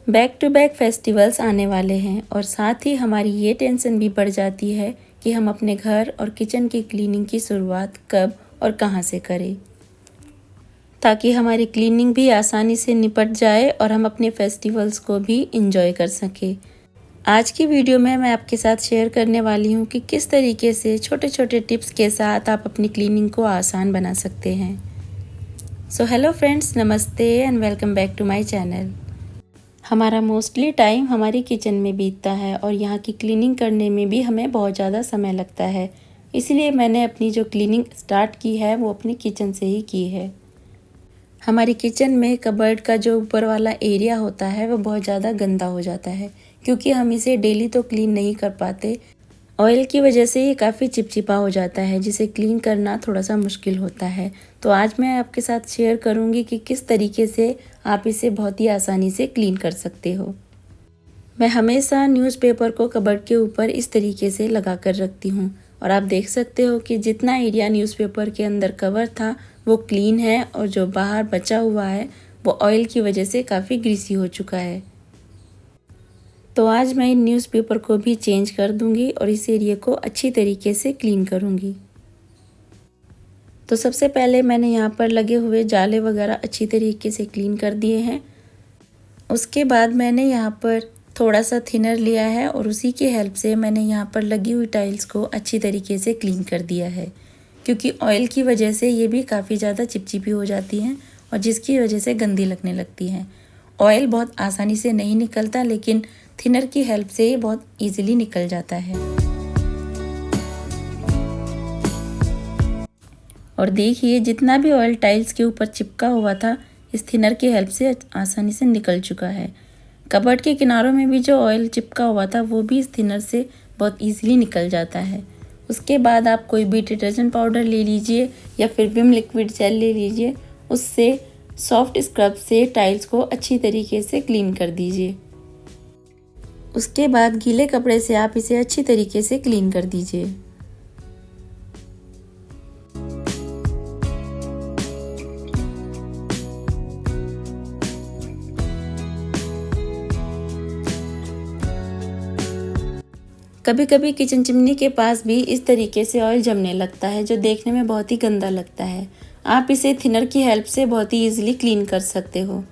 Back to back festivals आने वाले हैं और साथ ही हमारी ये टेंशन भी बढ़ जाती है कि हम अपने घर और किचन की क्लीनिंग की शुरुआत कब और कहाँ से करें, ताकि हमारी क्लीनिंग भी आसानी से निपट जाए और हम अपने फेस्टिवल्स को भी इंजॉय कर सकें। आज की वीडियो में मैं आपके साथ शेयर करने वाली हूँ कि किस तरीके से छोटे छोटे टिप्स के साथ आप अपनी क्लीनिंग को आसान बना सकते हैं। सो हेलो फ्रेंड्स, नमस्ते and welcome back to my channel. हमारा मोस्टली टाइम हमारी किचन में बीतता है और यहाँ की क्लीनिंग करने में भी हमें बहुत ज़्यादा समय लगता है। इसलिए मैंने अपनी जो क्लीनिंग स्टार्ट की है वो अपनी किचन से ही की है। हमारी किचन में कबर्ड का जो ऊपर वाला एरिया होता है वो बहुत ज़्यादा गंदा हो जाता है, क्योंकि हम इसे डेली तो क्लीन नहीं कर पाते। ऑयल की वजह से ये काफ़ी चिपचिपा हो जाता है, जिसे क्लीन करना थोड़ा सा मुश्किल होता है। तो आज मैं आपके साथ शेयर करूंगी कि किस तरीके से आप इसे बहुत ही आसानी से क्लीन कर सकते हो। मैं हमेशा न्यूज़पेपर को कबर्ड के ऊपर इस तरीके से लगा कर रखती हूँ और आप देख सकते हो कि जितना एरिया न्यूज़पेपर के अंदर कवर था वो क्लीन है और जो बाहर बचा हुआ है वो ऑयल की वजह से काफ़ी ग्रीसी हो चुका है। तो आज मैं इन न्यूज़पेपर को भी चेंज कर दूंगी और इस एरिया को अच्छी तरीके से क्लीन करूंगी। तो सबसे पहले मैंने यहाँ पर लगे हुए जाले वगैरह अच्छी तरीके से क्लीन कर दिए हैं। उसके बाद मैंने यहाँ पर थोड़ा सा थिनर लिया है और उसी की हेल्प से मैंने यहाँ पर लगी हुई टाइल्स को अच्छी तरीके से क्लीन कर दिया है, क्योंकि ऑयल की वजह से ये भी काफ़ी ज़्यादा चिपचिपी हो जाती हैं और जिसकी वजह से गंदी लगने लगती हैं। ऑयल बहुत आसानी से नहीं निकलता, लेकिन थिनर की हेल्प से ये बहुत इजीली निकल जाता है। और देखिए, जितना भी ऑयल टाइल्स के ऊपर चिपका हुआ था इस थिनर की हेल्प से आसानी से निकल चुका है। कबर्ड के किनारों में भी जो ऑयल चिपका हुआ था वो भी इस थिनर से बहुत इजीली निकल जाता है। उसके बाद आप कोई भी डिटर्जेंट पाउडर ले लीजिए या फिर विम लिक्विड जेल ले लीजिए, उससे सॉफ्ट स्क्रब से टाइल्स को अच्छी तरीके से क्लीन कर दीजिए। उसके बाद गीले कपड़े से आप इसे अच्छी तरीके से क्लीन कर दीजिए। कभी कभी किचन चिमनी के पास भी इस तरीके से ऑयल जमने लगता है, जो देखने में बहुत ही गंदा लगता है। आप इसे थिनर की हेल्प से बहुत ही इजीली क्लीन कर सकते हो।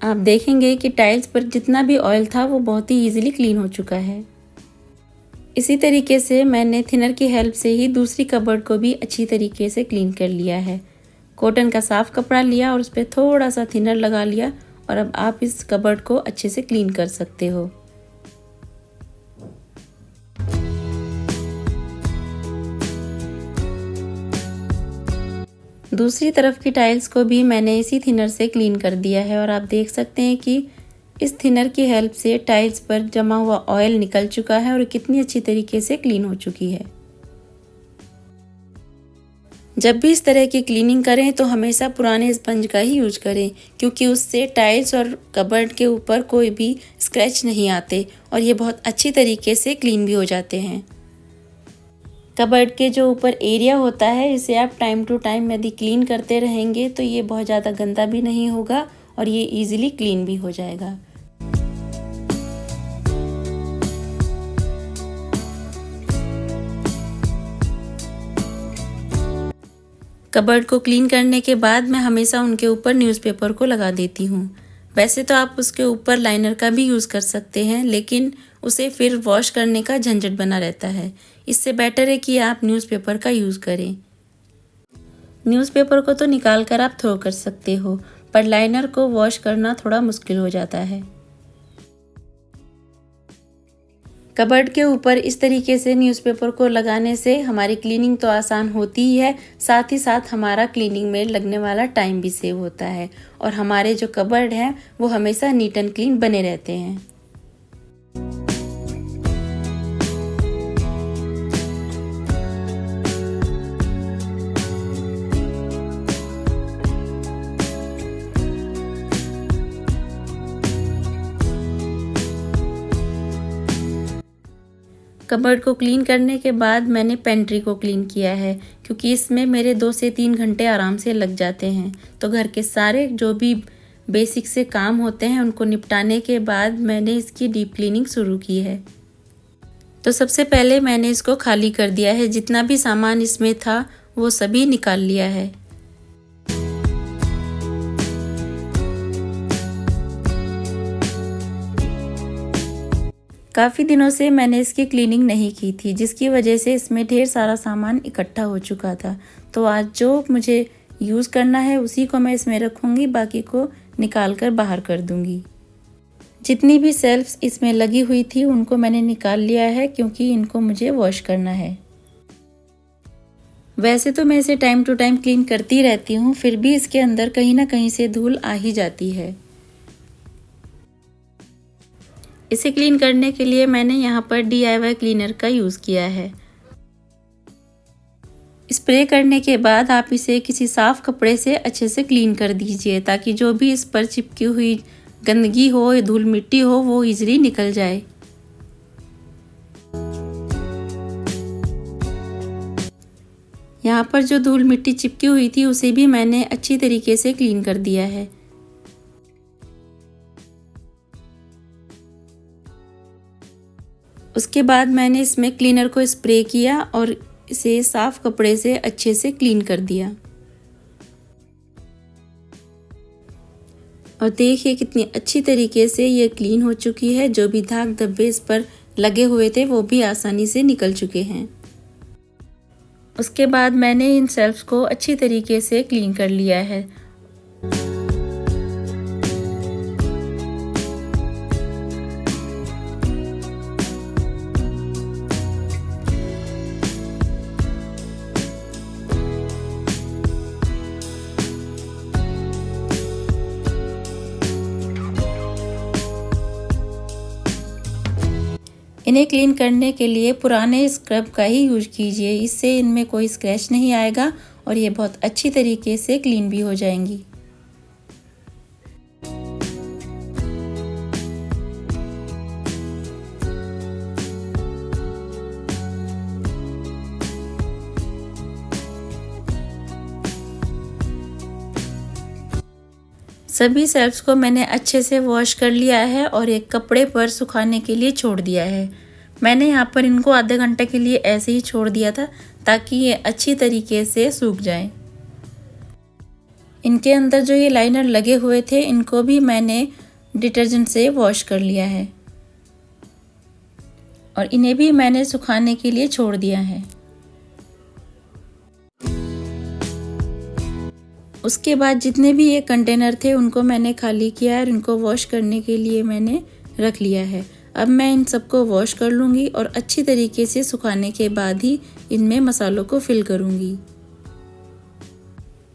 आप देखेंगे कि टाइल्स पर जितना भी ऑयल था वो बहुत ही इजीली क्लीन हो चुका है। इसी तरीके से मैंने थिनर की हेल्प से ही दूसरी कबर्ड को भी अच्छी तरीके से क्लीन कर लिया है। कॉटन का साफ कपड़ा लिया और उस पर थोड़ा सा थिनर लगा लिया और अब आप इस कबर्ड को अच्छे से क्लीन कर सकते हो। दूसरी तरफ की टाइल्स को भी मैंने इसी थिनर से क्लीन कर दिया है और आप देख सकते हैं कि इस थिनर की हेल्प से टाइल्स पर जमा हुआ ऑयल निकल चुका है और कितनी अच्छी तरीके से क्लीन हो चुकी है। जब भी इस तरह की क्लीनिंग करें तो हमेशा पुराने स्पंज का ही यूज करें, क्योंकि उससे टाइल्स और कबर्ड के ऊपर कोई भी स्क्रैच नहीं आते और ये बहुत अच्छी तरीके से क्लीन भी हो जाते हैं। कबर्ड के जो ऊपर एरिया होता है इसे आप टाइम टू टाइम यदि क्लीन करते रहेंगे तो ये बहुत ज़्यादा गंदा भी नहीं होगा और ये इजीली क्लीन भी हो जाएगा। कबर्ड को क्लीन करने के बाद मैं हमेशा उनके ऊपर न्यूज़पेपर को लगा देती हूँ। वैसे तो आप उसके ऊपर लाइनर का भी यूज़ कर सकते हैं, लेकिन उसे फिर वॉश करने का झंझट बना रहता है। इससे बेटर है कि आप न्यूज़पेपर का यूज़ करें। न्यूज़पेपर को तो निकाल कर आप थ्रो कर सकते हो, पर लाइनर को वॉश करना थोड़ा मुश्किल हो जाता है। कबर्ड के ऊपर इस तरीके से न्यूज़पेपर को लगाने से हमारी क्लीनिंग तो आसान होती ही है, साथ ही साथ हमारा क्लीनिंग में लगने वाला टाइम भी सेव होता है और हमारे जो कबर्ड हैं वो हमेशा नीट एंड क्लीन बने रहते हैं। कबर्ड को क्लीन करने के बाद मैंने पेंट्री को क्लीन किया है, क्योंकि इसमें मेरे 2 से 3 घंटे आराम से लग जाते हैं। तो घर के सारे जो भी बेसिक से काम होते हैं उनको निपटाने के बाद मैंने इसकी डीप क्लीनिंग शुरू की है। तो सबसे पहले मैंने इसको खाली कर दिया है, जितना भी सामान इसमें था वो सभी निकाल लिया है। काफ़ी दिनों से मैंने इसकी क्लीनिंग नहीं की थी, जिसकी वजह से इसमें ढेर सारा सामान इकट्ठा हो चुका था। तो आज जो मुझे यूज़ करना है उसी को मैं इसमें रखूँगी, बाकी को निकाल कर बाहर कर दूँगी। जितनी भी शेल्फ्स इसमें लगी हुई थी उनको मैंने निकाल लिया है, क्योंकि इनको मुझे वॉश करना है। वैसे तो मैं इसे टाइम टू टाइम क्लीन करती रहती हूँ, फिर भी इसके अंदर कहीं ना कहीं से धूल आ ही जाती है। इसे क्लीन करने के लिए मैंने यहाँ पर DIY क्लीनर का यूज़ किया है। स्प्रे करने के बाद आप इसे किसी साफ कपड़े से अच्छे से क्लीन कर दीजिए, ताकि जो भी इस पर चिपकी हुई गंदगी हो या धूल मिट्टी हो वो इजीली निकल जाए। यहाँ पर जो धूल मिट्टी चिपकी हुई थी उसे भी मैंने अच्छी तरीके से क्लीन कर दिया है। उसके बाद मैंने इसमें क्लीनर को स्प्रे किया और इसे साफ कपड़े से अच्छे से क्लीन कर दिया। और देखिए कितनी अच्छी तरीके से ये क्लीन हो चुकी है। जो भी दाग धब्बे इस पर लगे हुए थे वो भी आसानी से निकल चुके हैं। उसके बाद मैंने इन शेल्फ्स को अच्छी तरीके से क्लीन कर लिया है। इन्हें क्लीन करने के लिए पुराने स्क्रब का ही यूज कीजिए, इससे इनमें कोई स्क्रैच नहीं आएगा और ये बहुत अच्छी तरीके से क्लीन भी हो जाएंगी। सभी शेल्फ्स को मैंने अच्छे से वॉश कर लिया है और एक कपड़े पर सुखाने के लिए छोड़ दिया है। मैंने यहाँ पर इनको आधे घंटे के लिए ऐसे ही छोड़ दिया था, ताकि ये अच्छी तरीके से सूख जाएं। इनके अंदर जो ये लाइनर लगे हुए थे इनको भी मैंने डिटर्जेंट से वॉश कर लिया है और इन्हें भी मैंने सुखाने के लिए छोड़ दिया है। उसके बाद जितने भी ये कंटेनर थे उनको मैंने खाली किया और इनको वॉश करने के लिए मैंने रख लिया है। अब मैं इन सबको वॉश कर लूँगी और अच्छी तरीके से सुखाने के बाद ही इनमें मसालों को फिल करूँगी।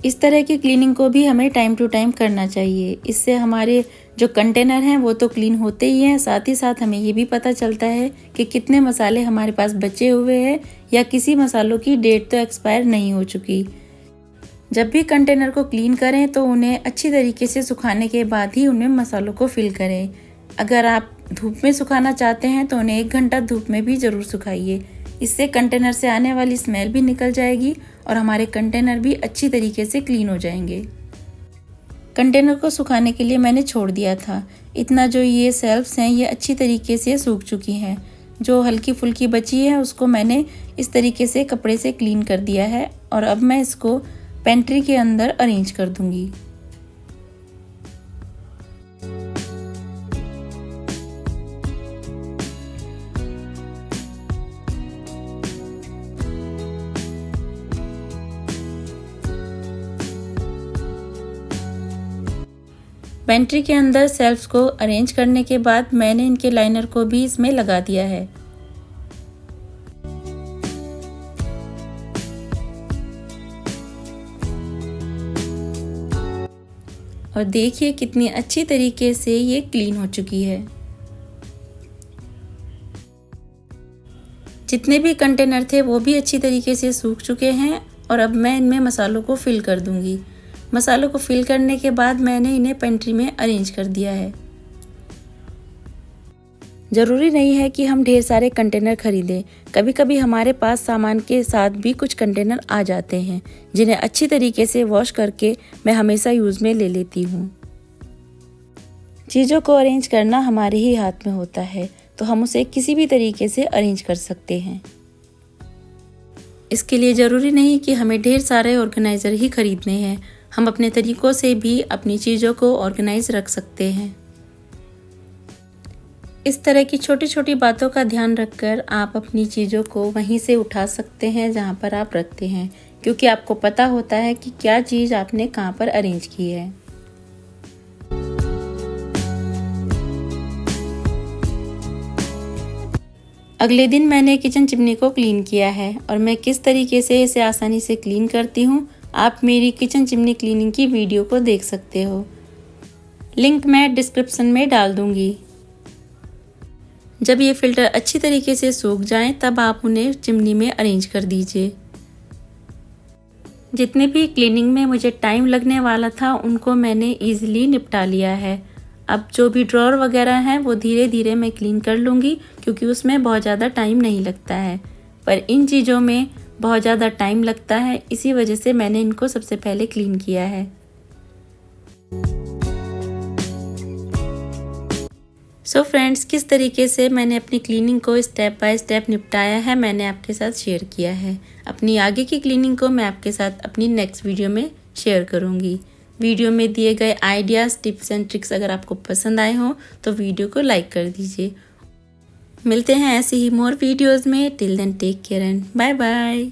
इस तरह की क्लीनिंग को भी हमें टाइम टू टाइम करना चाहिए। इससे हमारे जो कंटेनर हैं वो तो क्लीन होते ही हैं, साथ ही साथ हमें ये भी पता चलता है कि कितने मसाले हमारे पास बचे हुए हैं या किसी मसालों की डेट तो एक्सपायर नहीं हो चुकी। जब भी कंटेनर को क्लीन करें तो उन्हें अच्छी तरीके से सुखाने के बाद ही उनमें मसालों को फिल करें। अगर आप धूप में सुखाना चाहते हैं तो उन्हें 1 घंटा धूप में भी ज़रूर सुखाइए। इससे कंटेनर से आने वाली स्मेल भी निकल जाएगी और हमारे कंटेनर भी अच्छी तरीके से क्लीन हो जाएंगे। कंटेनर को सुखाने के लिए मैंने छोड़ दिया था। इतना जो ये शेल्फ्स हैं ये अच्छी तरीके से सूख चुकी हैं। जो हल्की फुल्की बची है उसको मैंने इस तरीके से कपड़े से क्लीन कर दिया है और अब मैं इसको पेंट्री के अंदर अरेंज कर दूंगी। पेंट्री के अंदर शेल्फ्स को अरेंज करने के बाद मैंने इनके लाइनर को भी इसमें लगा दिया है। और देखिए कितनी अच्छी तरीके से ये क्लीन हो चुकी है। जितने भी कंटेनर थे वो भी अच्छी तरीके से सूख चुके हैं और अब मैं इनमें मसालों को फिल कर दूंगी। मसालों को फिल करने के बाद मैंने इन्हें पेंट्री में अरेंज कर दिया है। ज़रूरी नहीं है कि हम ढेर सारे कंटेनर खरीदें। कभी कभी हमारे पास सामान के साथ भी कुछ कंटेनर आ जाते हैं, जिन्हें अच्छी तरीके से वॉश करके मैं हमेशा यूज़ में ले लेती हूँ। चीज़ों को अरेंज करना हमारे ही हाथ में होता है, तो हम उसे किसी भी तरीके से अरेंज कर सकते हैं। इसके लिए ज़रूरी नहीं कि हमें ढेर सारे ऑर्गेनाइज़र ही खरीदने हैं, हम अपने तरीक़ों से भी अपनी चीज़ों को ऑर्गेनाइज रख सकते हैं। इस तरह की छोटी छोटी बातों का ध्यान रखकर आप अपनी चीज़ों को वहीं से उठा सकते हैं जहाँ पर आप रखते हैं, क्योंकि आपको पता होता है कि क्या चीज़ आपने कहाँ पर अरेंज की है। अगले दिन मैंने किचन चिमनी को क्लीन किया है और मैं किस तरीके से इसे आसानी से क्लीन करती हूँ, आप मेरी किचन चिमनी क्लीनिंग की वीडियो को देख सकते हो। लिंक मैं डिस्क्रिप्शन में डाल दूँगी। जब ये फ़िल्टर अच्छी तरीके से सूख जाएं, तब आप उन्हें चिमनी में अरेंज कर दीजिए। जितने भी क्लीनिंग में मुझे टाइम लगने वाला था, उनको मैंने ईज़िली निपटा लिया है। अब जो भी ड्रॉअर वगैरह हैं वो धीरे धीरे मैं क्लीन कर लूँगी, क्योंकि उसमें बहुत ज़्यादा टाइम नहीं लगता है। पर इन चीज़ों में बहुत ज़्यादा टाइम लगता है, इसी वजह से मैंने इनको सबसे पहले क्लीन किया है। सो फ्रेंड्स, किस तरीके से मैंने अपनी क्लीनिंग को स्टेप बाय स्टेप निपटाया है, मैंने आपके साथ शेयर किया है। अपनी आगे की क्लीनिंग को मैं आपके साथ अपनी नेक्स्ट वीडियो में शेयर करूँगी। वीडियो में दिए गए आइडियाज़, टिप्स एंड ट्रिक्स अगर आपको पसंद आए हों तो वीडियो को लाइक कर दीजिए। मिलते हैं ऐसे ही मोर वीडियोज़ में। Till then take care and bye bye.